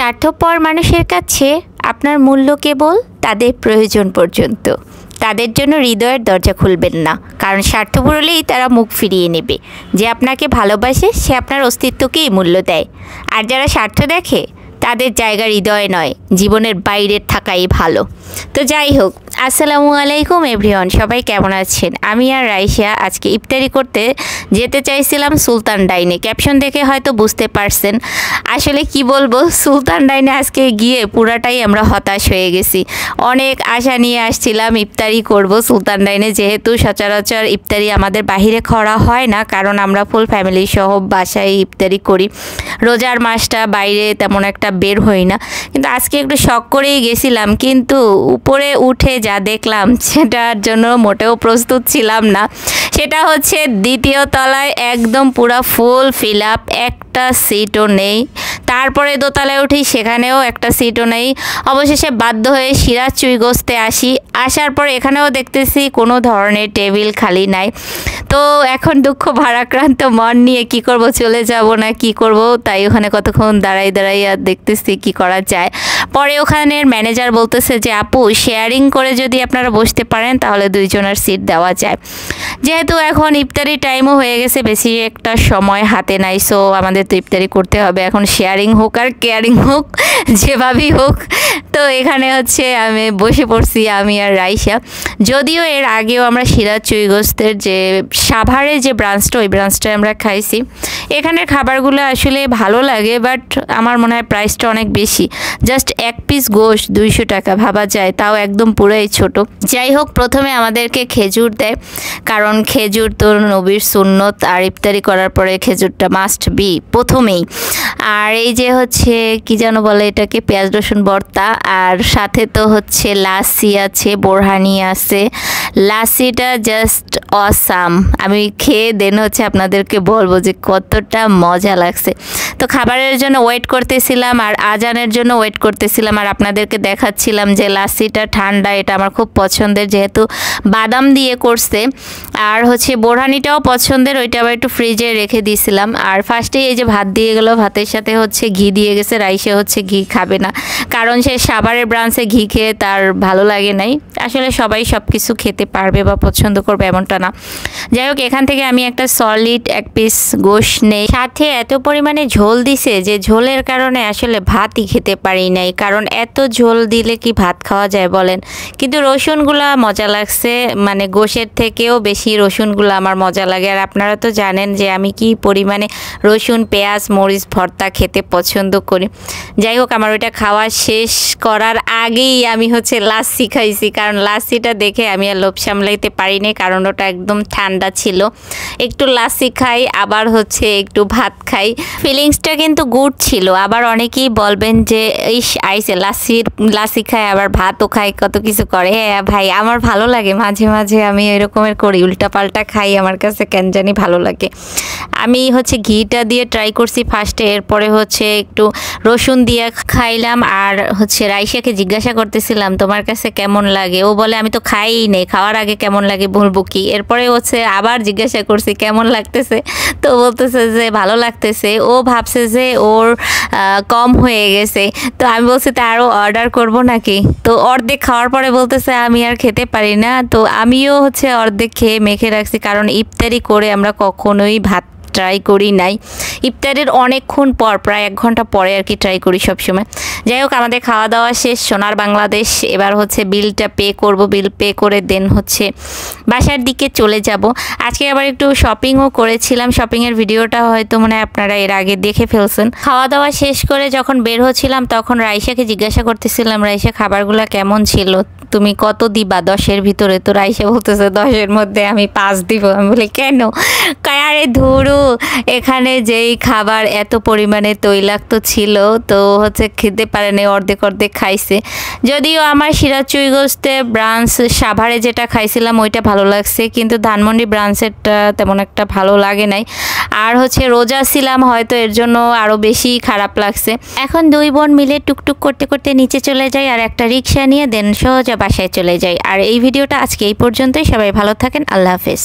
স্বার্থপর মানুষের কাছে আপনার মূল্য কেবল তাদের প্রয়োজন পর্যন্ত। তাদের জন্য হৃদয়ের দরজা খুলবেন না, কারণ স্বার্থপর হলেই তারা মুখ ফিরিয়ে নেবে। যে আপনাকে ভালোবাসে সে আপনার অস্তিত্বকেই মূল্য দেয়, আর যারা স্বার্থ দেখে তাদের জায়গা হৃদয়ে নয়, জীবনের বাইরে থাকাই ভালো। তো যাই হোক, আসসালামু আলাইকুম এভরিওয়ান, সবাই কেমন আছেন? আমি আর রাইসা আজকে ইফতারি করতে যেতে চাইছিলাম সুলতান ডাইনে। ক্যাপশন দেখে হয়তো বুঝতে পারছেন। আসলে কি বলবো, সুলতান ডাইনে আজকে গিয়ে পুরাটাই আমরা হতাশ হয়ে গেছি। অনেক আশা নিয়ে আসছিলাম ইফতারি করব সুলতান ডাইনে, যেহেতু সচরাচর ইফতারি আমাদের বাহিরে করা হয় না, কারণ আমরা ফুল ফ্যামিলি সহ বাসায় ইফতারি করি। রোজার মাসটা বাইরে তেমন একটা বের হই না, কিন্তু আজকে একটু শখ করেই গেছিলাম, কিন্তু উপরে উঠে যা দেখলাম সেটার জন্য মোটেও প্রস্তুত ছিলাম না। সেটা হচ্ছে দ্বিতীয় তলায় একদম পুরো ফুল ফিল আপ, একটা সিটও নেই। তারপরে দোতলায় উঠি, সেখানেও একটা সিটও নেই। অবশেষে বাধ্য হয়ে সিরাজ চুইগোস্তে আসি। আসার পর এখানেও দেখতেছি কোনো ধরনের টেবিল খালি নাই। তো এখন দুঃখ ভারাক্রান্ত মন নিয়ে কি করব, চলে যাব না কি করব, তাই ওখানে কতক্ষণ দাঁড়াই আর দেখতেছি কি করা যায়। পরে ওখানের ম্যানেজার বলতেছে যে আপু, শেয়ারিং করে যদি আপনারা বসতে পারেন তাহলে দুইজনের সিট দেওয়া যায়। যেহেতু এখন ইফতারি টাইমও হয়ে গেছে, বেশি একটা সময় হাতে নাই, সো আমাদের তো ইফতারি করতে হবে। এখন শেয়ারিং হোক আর কেয়ারিং হোক, যেভাবেই হোক। তো এখানে হচ্ছে আমি বসে পড়ছি, আমি আর রাইসা। যদিও এর আগেও আমরা সিরাজ চুইগোস্তের যে সাভারে যে ব্রাঞ্চটা, ওই ব্রাঞ্চটায় আমরা খাইছি। এখানের খাবারগুলো আসলে ভালো লাগে, বাট আমার মনে হয় প্রাইসটা অনেক বেশি। জাস্ট এক পিস গোশত 200 টাকা, ভাবা যায়, তাও একদম পুরাই ছোট। যাই হোক, প্রথমে আমাদেরকে খেজুর দেয়, কারণ খেজুর তো নবীর সুন্নত, আর ইফতারি করার পরে খেজুরটা মাস্ট বি প্রথমেই। আর এই যে হচ্ছে কি যেন বলে এটাকে, পেঁয়াজ রসুন ভর্তা, আর সাথে তো হচ্ছে লাসি আছে, বোরহানি আছে। লাসিটা জাস্ট অসাম। আমি খেয়ে দেন হচ্ছে আপনাদেরকে বলবো যে কতটা মজা লাগছে। তো খাবারের জন্য ওয়েট করতেছিলাম আর আজানের জন্য ওয়েট করতেছিলাম, আর আপনাদেরকে দেখাচ্ছিলাম যে লাসিটা ঠান্ডা, এটা আমার খুব পছন্দের, যেহেতু বাদাম দিয়ে করছে। আর হচ্ছে বোরহানিটাও পছন্দের, ওইটা আবার একটু ফ্রিজে রেখে দিয়েছিলাম। আর ফার্স্টেই এই যে ভাত দিয়ে গেল, ভাতের সাথে হচ্ছে ঘি দিয়ে গেছে। রাইসে হচ্ছে ঘি খাবে না, কারণ সে সাভারের ব্রাঞ্চে ঘি খেয়ে তার ভালো লাগে নাই। আসলে সবাই সব কিছু খেতে পারবে বা পছন্দ করবে এমনটা না। যাই হোক, এখান থেকে আমি একটা সলিড এক পিস গোশত নেই। সাথে এত পরিমাণে ঝোল দিছে যে ঝোলের কারণে আসলে ভাতই খেতে পারি নাই, কারণ এত ঝোল দিলে কি ভাত খাওয়া যায় বলেন। কিন্তু রসুনগুলা মজা লাগছে, মানে গোশের থেকেও বেশি রসুনগুলো আমার মজা লাগে। আর আপনারা তো জানেন যে আমি কি পরিমাণে রসুন, পেঁয়াজ, মরিচ ভর্তা খেতে পছন্দ করি। যাই হোক, আমার ওইটা খাওয়া শেষ করার আগেই আমি হচ্ছে লাসি খাইছি, কারণ লাসিটা দেখে আমি আর লোভ সামলাইতে পারিনি, কারণ ওটা একদম ঠান্ডা ছিল। একটু লাসি খাই, আবার হচ্ছে একটু ভাত খাই, ফিলিংসটা কিন্তু গুড ছিল। আবার অনেকেই বলবেন যে এই আইসে লাসি খায় আবার ভাতও খায়, কত কিছু করে। হ্যাঁ ভাই, আমার ভালো লাগে, মাঝে মাঝে আমি এরকমের করি, উল্টাপাল্টা খাই, আমার কাছে কেন জানি ভালো লাগে। আমি হচ্ছে ঘিটা দিয়ে ট্রাই করছি ফার্স্টে, এরপরে হচ্ছে একটু রসুন দিয়ে খাইলাম। আর হচ্ছে রাইসাকে জিজ্ঞাসা করতেছিলাম তোমার কাছে কেমন লাগে, ও বলে আমি তো খাইই নেই, খাওয়ার আগে কেমন লাগে বলবো কি। এরপরে হচ্ছে আবার জিজ্ঞাসা করছি কেমন লাগতেছে, তো বলতেছে যে ভালো লাগতেছে। ও ভাবছে যে ওর কম হয়ে গেছে, তো আমি বলছি তা আরও অর্ডার করব নাকি। তো অর্ধেক খাওয়ার পরে বলতেছে আমি আর খেতে পারি না। তো আমিও হচ্ছে অর্ধেক খেয়ে মেখে রাখছি, কারণ ইফতারি করে আমরা কখনোই ভাত ট্রাই করি নাই। ইফতারের অনেকক্ষণ পর, প্রায় 1 ঘন্টা পরে আর কি ট্রাই করি সবসময়। যাই হোক, আমাদের খাওয়া দাওয়া শেষ, সোনার বাংলাদেশ। এবার হচ্ছে বিলটা পে করব, বিল পে করে দেন হচ্ছে বাসার দিকে চলে যাব। আজকে আবার একটু শপিংও করেছিলাম, শপিংয়ের ভিডিওটা হয়তো মানে আপনারা এর আগে দেখে ফেলছেন। খাওয়া দাওয়া শেষ করে যখন বের হচ্ছিলাম তখন রাইসাকে জিজ্ঞাসা করতেছিলাম, রাইসা খাবারগুলো কেমন ছিল, তুমি কত দিবা 10-এর ভিতরে? তো রাইসা বলতেছে 10-এর মধ্যে আমি 5 দিব। আমি বলি কেন? আরে ধুরু, এখানে যেই খাবার এত পরিমাণে তৈলাক্ত ছিল, তো হচ্ছে খেতে পারে না, অর্ধেক খাইছে। যদিও আমার সিরাজ চুইগোস্তে ব্রাঞ্চ সাভারে যেটা খাইছিলাম ওইটা ভালো লাগছে, কিন্তু ধানমন্ডি ব্রাঞ্চেরটা তেমন একটা ভালো লাগে নাই। আর হচ্ছে রোজা ছিলাম হয়তো, এর জন্য আরও বেশি খারাপ লাগছে। এখন 2 বোন মিলে টুকটুক করতে করতে নিচে চলে যাই, আর একটা রিক্সা নিয়ে দেন সোজা বাসায় চলে যাই। আর এই ভিডিওটা আজকে এই পর্যন্তই। সবাই ভালো থাকেন, আল্লাহ হাফেজ।